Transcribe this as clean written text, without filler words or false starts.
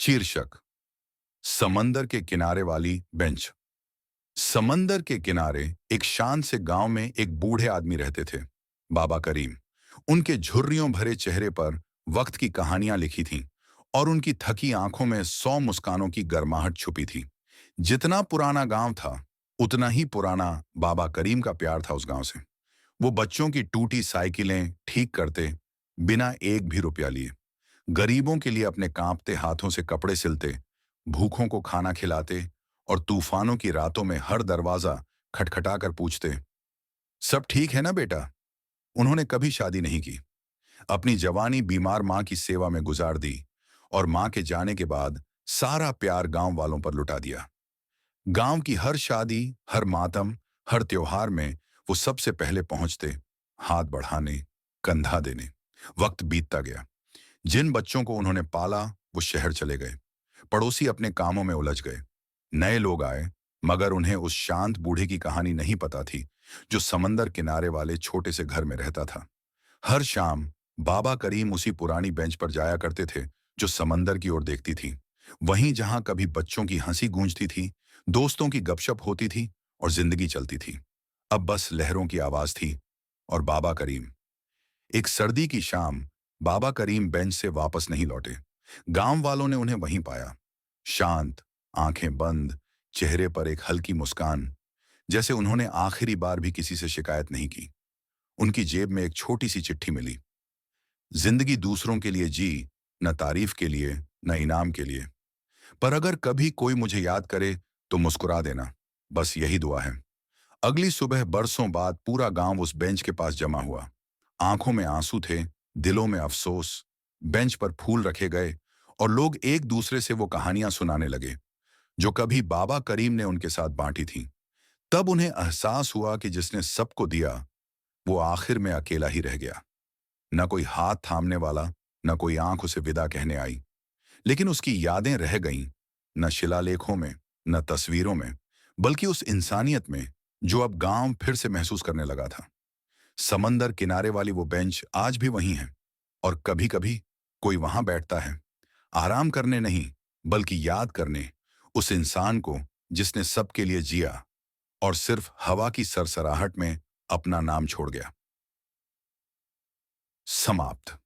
शीर्षक समंदर के किनारे वाली बेंच। समंदर के किनारे एक शांत से गांव में एक बूढ़े आदमी रहते थे, बाबा करीम। उनके झुर्रियों भरे चेहरे पर वक्त की कहानियां लिखी थीं और उनकी थकी आंखों में 100 मुस्कानों की गर्माहट छुपी थी। जितना पुराना गांव था, उतना ही पुराना बाबा करीम का प्यार था उस गांव से। वो बच्चों की टूटी साइकिलें ठीक करते, बिना एक भी रुपया लिए। गरीबों के लिए अपने कांपते हाथों से कपड़े सिलते, भूखों को खाना खिलाते और तूफानों की रातों में हर दरवाजा खटखटाकर पूछते, सब ठीक है ना बेटा। उन्होंने कभी शादी नहीं की, अपनी जवानी बीमार मां की सेवा में गुजार दी और मां के जाने के बाद सारा प्यार गांव वालों पर लुटा दिया। गांव की हर शादी, हर मातम, हर त्योहार में वो सबसे पहले पहुंचते, हाथ बढ़ाने, कंधा देने। वक्त बीतता गया। जिन बच्चों को उन्होंने पाला वो शहर चले गए, पड़ोसी अपने कामों में उलझ गए। नए लोग आए, मगर उन्हें उस शांत बूढ़े की कहानी नहीं पता थी जो समंदर किनारे वाले छोटे से घर में रहता था। हर शाम बाबा करीम उसी पुरानी बेंच पर जाया करते थे जो समंदर की ओर देखती थी। वहीं जहां कभी बच्चों की हंसी गूंजती थी, दोस्तों की गपशप होती थी और जिंदगी चलती थी। अब बस लहरों की आवाज थी और बाबा करीम। एक सर्दी की शाम बाबा करीम बेंच से वापस नहीं लौटे। गांव वालों ने उन्हें वहीं पाया, शांत, आंखें बंद, चेहरे पर एक हल्की मुस्कान, जैसे उन्होंने आखिरी बार भी किसी से शिकायत नहीं की। उनकी जेब में एक छोटी सी चिट्ठी मिली, जिंदगी दूसरों के लिए जी, न तारीफ के लिए, न इनाम के लिए। पर अगर कभी कोई मुझे याद करे तो मुस्कुरा देना, बस यही दुआ है। अगली सुबह बरसों बाद पूरा गांव उस बेंच के पास जमा हुआ। आंखों में आंसू थे, दिलों में अफसोस। बेंच पर फूल रखे गए और लोग एक दूसरे से वो कहानियां सुनाने लगे जो कभी बाबा करीम ने उनके साथ बांटी थी। तब उन्हें एहसास हुआ कि जिसने सबको दिया, वो आखिर में अकेला ही रह गया। न कोई हाथ थामने वाला, न कोई आंख उसे विदा कहने आई। लेकिन उसकी यादें रह गईं, न शिलालेखों में, न तस्वीरों में, बल्कि उस इंसानियत में जो अब गांव फिर से महसूस करने लगा था। समंदर किनारे वाली वो बेंच आज भी वहीं है और कभी कभी कोई वहां बैठता है, आराम करने नहीं, बल्कि याद करने उस इंसान को जिसने सबके लिए जिया और सिर्फ हवा की सरसराहट में अपना नाम छोड़ गया। समाप्त।